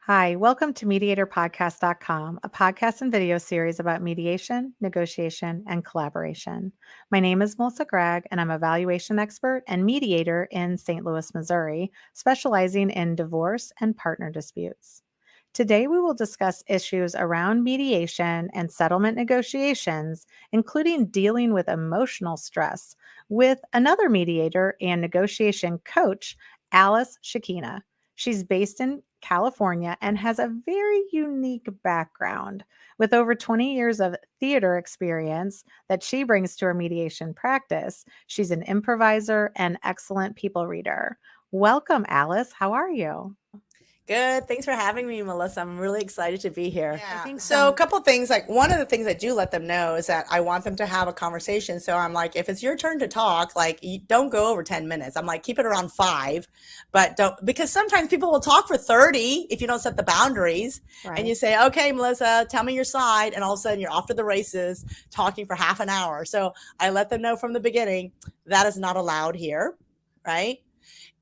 Hi, welcome to mediatorpodcast.com, a podcast and video series about mediation, negotiation, and collaboration. My name is Melissa Gragg, and I'm a valuation expert and mediator in St. Louis, Missouri, specializing in divorce and partner disputes. Today, we will discuss issues around mediation and settlement negotiations, including dealing with emotional stress, with another mediator and negotiation coach, Alice Shikina. She's based in California and has a very unique background with over 20 years of theater experience that she brings to her mediation practice. She's an improviser and excellent people reader. Welcome, Alice. How are you? Good. Thanks for having me, Melissa. I'm really excited to be here. I think So a couple of things, like one of the things I do let them know is that I want them to have a conversation. So I'm like, if it's your turn to talk, like you don't go over 10 minutes. I'm like, keep it around 5, but don't, because sometimes people will talk for 30 if you don't set the boundaries. Right. And you say, okay, Melissa, tell me your side. And all of a sudden you're off to the races talking for half an hour. So I let them know from the beginning that is not allowed here. Right.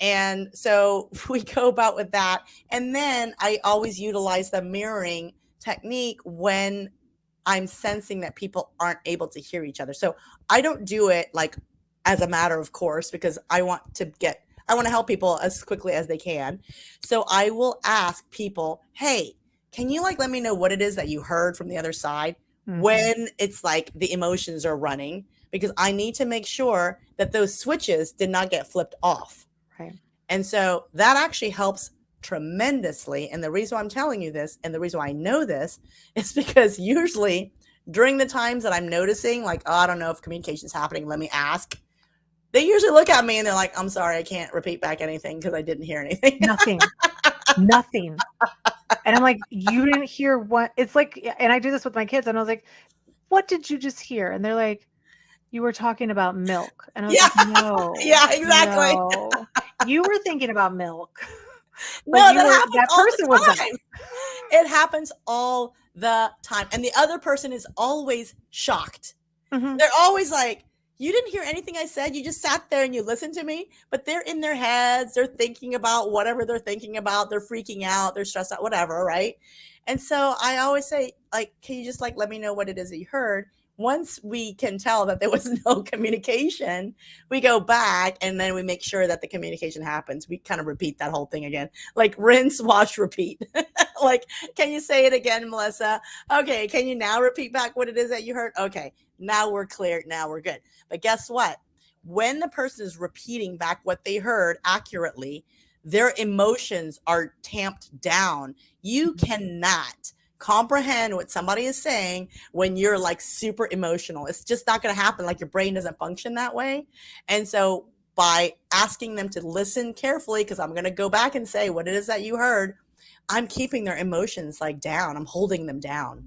And so we go about with that. And then I always utilize the mirroring technique when I'm sensing that people aren't able to hear each other. So I don't do it like as a matter of course, because I want to help people as quickly as they can. So I will ask people, hey, can you let me know what it is that you heard from the other side when it's like the emotions are running? Because I need to make sure that those switches did not get flipped off. Right. And so that actually helps tremendously. And the reason why I'm telling you this and the reason why I know this is because usually during the times that I'm noticing, like, oh, I don't know if communication is happening, let me ask. They usually look at me and they're like, I'm sorry, I can't repeat back anything because I didn't hear anything. Nothing. And I'm like, you didn't hear what? It's like, and I do this with my kids and I was like, what did you just hear? And they're like, you were talking about milk. And I was like, no. Yeah, exactly. No. You were thinking about milk. No, that person was that. It happens all the time. And the other person is always shocked. They're always like, you didn't hear anything I said. You just sat there and you listened to me. But they're in their heads. They're thinking about whatever they're thinking about. They're freaking out. They're stressed out, whatever, right? And so I always say, like, can you just let me know what it is that you heard? Once we can tell that there was no communication, we go back and then we make sure that the communication happens. We kind of repeat that whole thing again, like rinse, wash, repeat. Like, can you say it again, Melissa? Okay. Can you now repeat back what it is that you heard? Okay. Now we're clear. Now we're good. But guess what? When the person is repeating back what they heard accurately, their emotions are tamped down. You cannot comprehend what somebody is saying when you're like super emotional. It's just not going to happen. Like your brain doesn't function that way. And so by asking them to listen carefully, because I'm going to go back and say what it is that you heard, I'm keeping their emotions like down. I'm holding them down.